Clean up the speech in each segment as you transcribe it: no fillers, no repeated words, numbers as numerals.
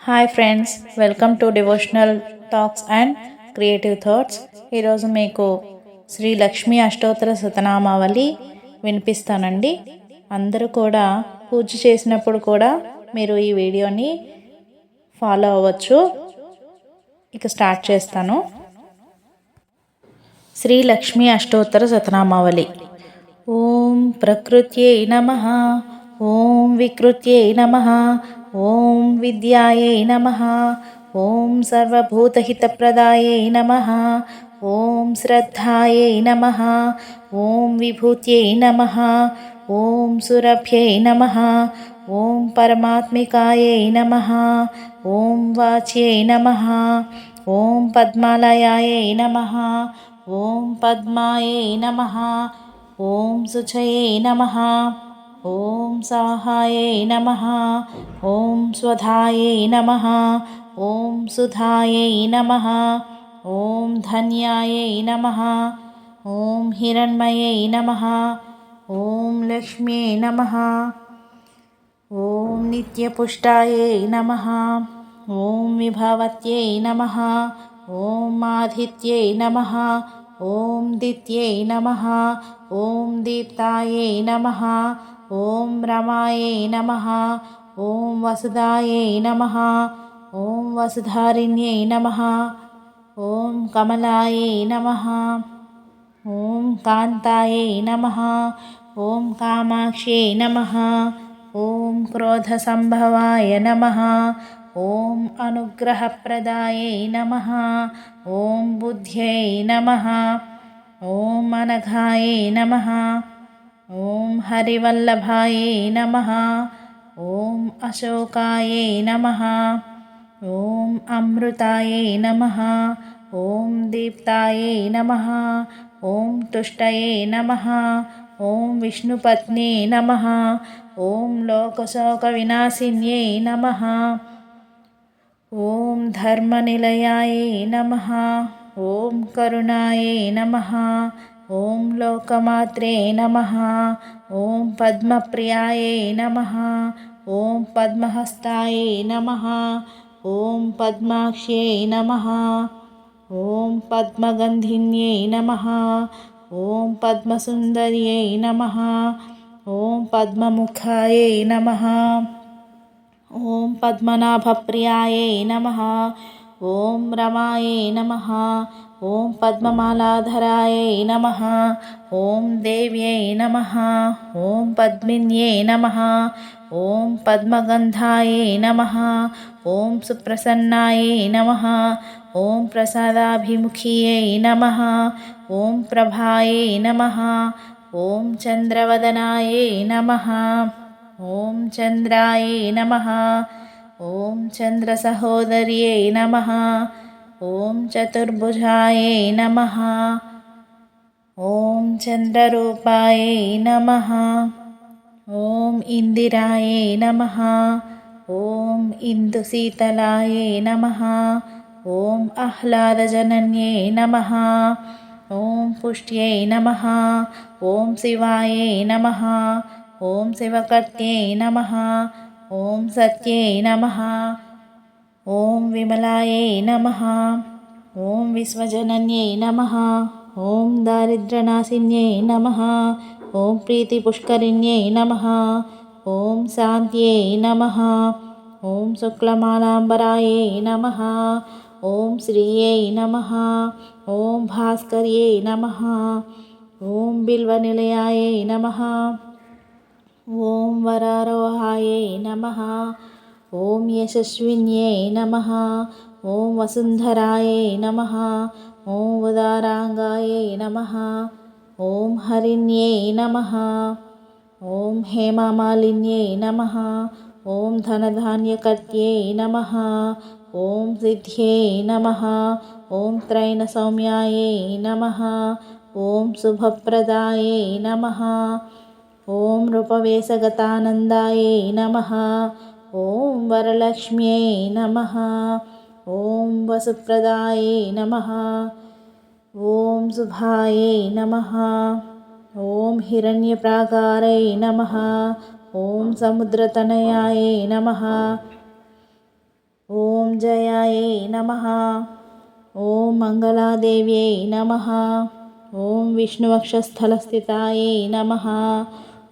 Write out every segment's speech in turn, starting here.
Hi friends, welcome to devotional talks and creative thoughts. ఈరోజు మీకు శ్రీ లక్ష్మీ అష్టోత్తర శతనామావళి వినిపిస్తానండి. అందరూ కూడా పూజ చేసినప్పుడు కూడా మీరు ఈ వీడియోని ఫాలో అవ్వచ్చు. ఇక స్టార్ట్ చేస్తాను. శ్రీ లక్ష్మీ అష్టోత్తర శతనామావళి. ఓం ప్రకృత్యై నమః, ఓం వికృత్యై నమః, ఓం విద్యాయై నమః, ఓం సర్వభూతహితప్రదాయై నమః, ఓం శ్రద్ధాయై నమః, ఓం విభూత్యై నమః, ఓం సురభ్యై నమః, ఓం పరమాత్మికాయై నమః, ఓం వాచ్యై నమః, ఓం పద్మాలయాయై నమః, ఓం పద్మాయై నమః, ఓం శుచయై నమః, ఓం స్వాహాయై నమః, ఓం స్వధాయై నమః, ఓం సుధాయై నమః, ఓం ధన్యాయై నమః, ఓం హిరణ్మయై నమః, ఓం లక్ష్మ్యై నమః, ఓం నిత్యపుష్టాయై నమః, ఓం విభావత్యై నమః, ఓం ఆదిత్యై నమః, ఓం దిత్యై నమః, ఓం దీప్తాయై నమః, ఓం రమాయై నమః, ఓం వసుదాయై నమః, ఓం వసుధారిణ్యై నమః, ఓం కమలాయై నమః, ఓం కాంతాయై నమః, ఓం కామాక్ష్యై నమః, ఓం క్రోధసంభవాయ నమః, ఓం అనుగ్రహప్రదాయై నమః, ఓం బుద్ధ్యై నమః, ఓం అనఘాయై నమః, ఓం హరివల్లభాయై నమః, ఓం అశోకాయై నమః, ఓం అమృతాయై నమః, ఓం దీప్తాయై నమః, ఓం తుష్టయై నమః, ఓం విష్ణుపత్న్యై నమః, ఓం లోకశోకవినాశిన్యై నమః, ఓం ధర్మనిలయాయై నమః, ఓం కరుణాయై నమః, ఓం లోకమాత్రే నమః, ఓం పద్మప్రియాయై నమః, ఓం పద్మహస్తాయై నమః, ఓం పద్మాక్ష్యై నమః, ఓం పద్మగంధిన్యై నమః, ఓం పద్మసుందర్యై నమః, ఓం పద్మముఖాయై నమః, ఓం పద్మనాభప్రియాయై నమః, ఓం రమాయై నమః, ఓం పద్మమాలాధరాయై నమః, ఓం దేవ్యై నమః, ఓం పద్మిన్యై నమః, ఓం పద్మగంధాయై నమః, ఓం సుప్రసన్నాయై నమః, ఓం ప్రసాదాభిముఖియై నమః, ఓం ప్రభాయై నమః, ఓం చంద్రవదనాయై నమః, ఓం చంద్రాయై నమః, ఓం చంద్రసహోదర్యై నమః, ఓం చతుర్భుజాయై నమః, ఓం చంద్రరూపాయై నమః, ఓం ఇందిరాయై నమః, ఓం ఇందుశీతలాయై నమః, ఓం ఆహ్లాదజనన్యై నమః, ఓం పుష్ట్యై నమః, ఓం శివాయై నమః, ఓం శివకర్త్యై నమః, ఓం సత్యై నమః, ఓం విమలాయై నమః, ఓం విశ్వజనన్యై నమః, ఓం దారిద్ర్యనాశిన్యై నమః, ఓం ప్రీతిపుష్కరిణ్యై నమః, ఓం శాంత్యై నమః, ఓం శుక్లమాలాంబరాయై నమః, ఓం శ్రీయై నమః, ఓం భాస్కర్యై నమః, ఓం బిల్వనిలయాయై నమః, ఓం వరారోహాయై నమః, ఓం యశస్విన్యై నమః, ఓం వసుంధరాయై నమః, ఓం ఉదారాంగాయై నమః, ఓం హరిణ్యై నమః, ఓం హేమమాలిన్యై నమః, ఓం ధనధాన్యకర్త్యై నమః, ఓం సిద్ధ్యై నమః, ఓం త్రైణసౌమ్యాయై నమః, ఓం శుభప్రదాయై నమః, ఓం రూపవేశగతానందాయై నమః, ఓం వరలక్ష్మ్యై నమః, ఓం వసుప్రదాయై నమః, ఓం శుభాయై నమః, ఓం మృత్యుంజయాయై నమః. ఓం మంగళాదేవ్యై నమః. ఓం విష్ణువక్షస్థలస్థితాయై నమః.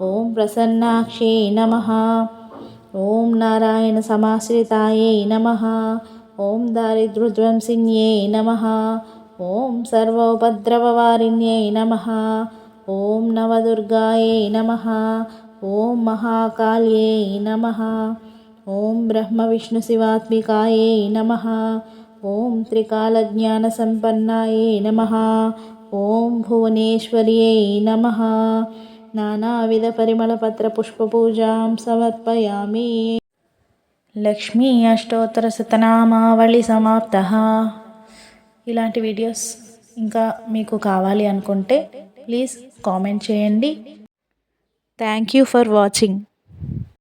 ఓం ప్రసన్నాక్షై నమః. ఓం నారాయణ సమాశ్రితాయై నమః. ఓం దారిద్ర్యధ్వంసిన్యై నమః. ఓం సర్వోపద్రవవారిణ్యై నమః. ఓం నవదుర్గాయై నమః. ఓం మహాకాళ్యై నమః. ఓం బ్రహ్మ విష్ణు శివాత్మికాయై నమః. ఓం త్రికాలజ్ఞానసంపన్నాయై నమః. ఓం భువనేశ్వర్యై నమః. నానావిధ పరిమళపత్ర పుష్పపూజాం సమర్పయామి. లక్ష్మీ అష్టోత్తర శతనామావళి సమాప్తః. ఇలాంటి వీడియోస్ ఇంకా మీకు కావాలి అనుకుంటే ప్లీజ్ కామెంట్ చేయండి. Thank you for watching.